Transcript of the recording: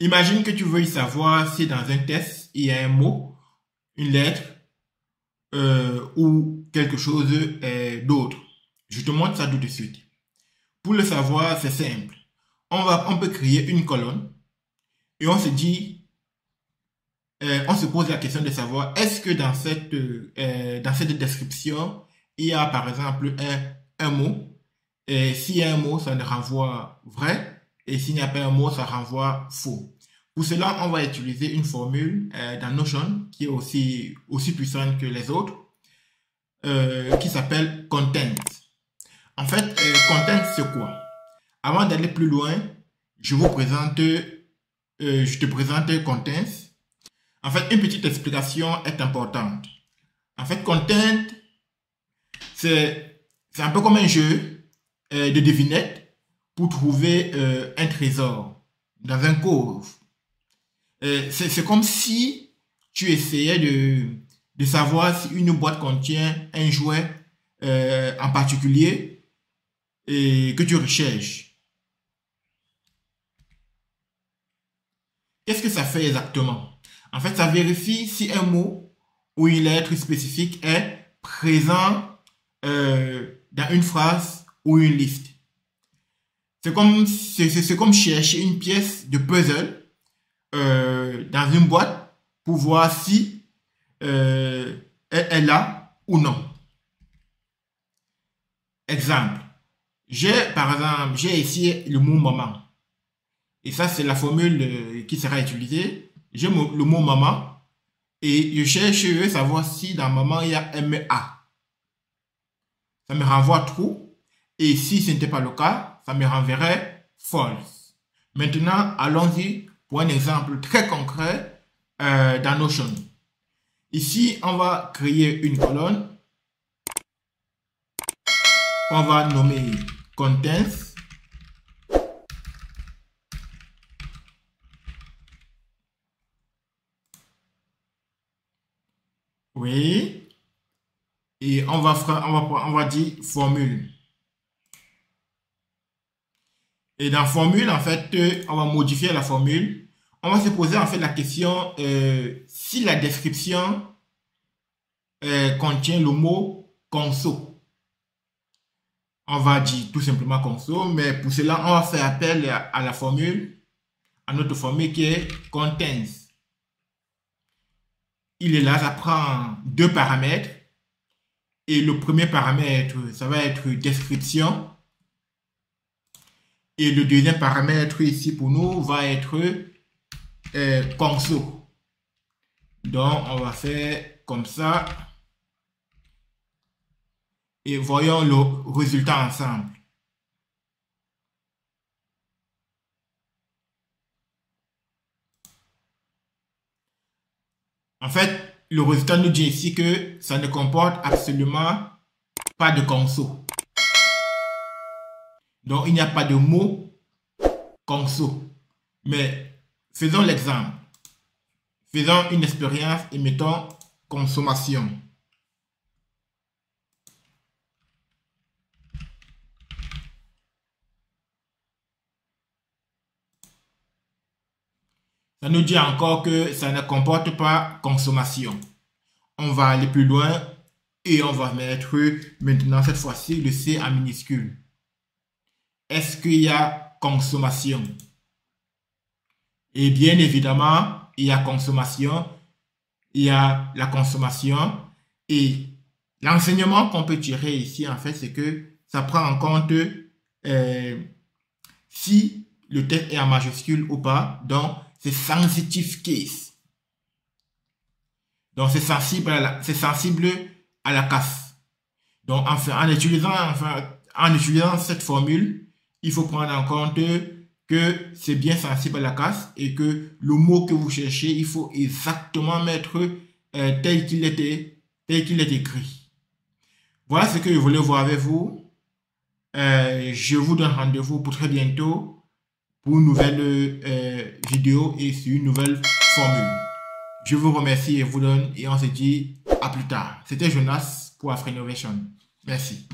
Imagine que tu veuilles savoir si dans un test, il y a un mot, une lettre ou quelque chose d'autre. Je te montre ça tout de suite. Pour le savoir, c'est simple. On peut créer une colonne et on se dit, on se pose la question de savoir est-ce que dans cette description, il y a par exemple un mot. Et s'il y a un mot, ça ne renvoie vrai. Et s'il n'y a pas un mot, ça renvoie faux. Pour cela, on va utiliser une formule dans Notion qui est aussi puissante que les autres, qui s'appelle content. En fait, content, c'est quoi? Avant d'aller plus loin, je te présente content. En fait, une petite explication est importante. En fait, content, c'est un peu comme un jeu de devinette pour trouver un trésor dans un coffre. C'est comme si tu essayais de savoir si une boîte contient un jouet en particulier et que tu recherches. Qu'est-ce que ça fait exactement? En fait, ça vérifie si un mot ou une lettre spécifique est présent dans une phrase ou une liste. C'est comme chercher une pièce de puzzle dans une boîte pour voir si elle est là ou non. Exemple. J'ai ici le mot maman. Et ça, c'est la formule qui sera utilisée. J'ai le mot maman et je cherche à savoir si dans maman il y a MA. Ça me renvoie true. Et si ce n'était pas le cas, ça me renverrait false. Maintenant, allons-y pour un exemple très concret dans Notion. Ici, on va créer une colonne. On va nommer contents. Oui. Et on va dire formule. Et dans formule, en fait, on va modifier la formule. On va se poser en fait la question si la description contient le mot conso. On va dire tout simplement conso, mais pour cela, on va faire appel à la formule, à notre formule qui est contents. Il est là, ça prend deux paramètres. Et le premier paramètre, ça va être description. Et le deuxième paramètre ici pour nous va être conso. Donc, on va faire comme ça. Et voyons le résultat ensemble. En fait, le résultat nous dit ici que ça ne comporte absolument pas de conso. Donc, il n'y a pas de mot conso. Mais faisons l'exemple. Faisons une expérience et mettons consommation. Ça nous dit encore que ça ne comporte pas consommation. On va aller plus loin et on va mettre maintenant cette fois-ci le C en minuscule. Est-ce qu'il y a consommation? Et bien évidemment, il y a consommation, il y a la consommation. Et l'enseignement qu'on peut tirer ici, en fait, c'est que ça prend en compte si le texte est en majuscule ou pas. Donc, c'est sensitive case. Donc, c'est sensible à la casse. Donc, en utilisant cette formule, il faut prendre en compte que c'est bien sensible à la casse et que le mot que vous cherchez, il faut exactement mettre tel qu'il est écrit. Voilà ce que je voulais voir avec vous. Je vous donne rendez-vous pour très bientôt pour une nouvelle vidéo et sur une nouvelle formule. Je vous remercie et on se dit à plus tard. C'était Jonas pour Afro Innovation. Merci.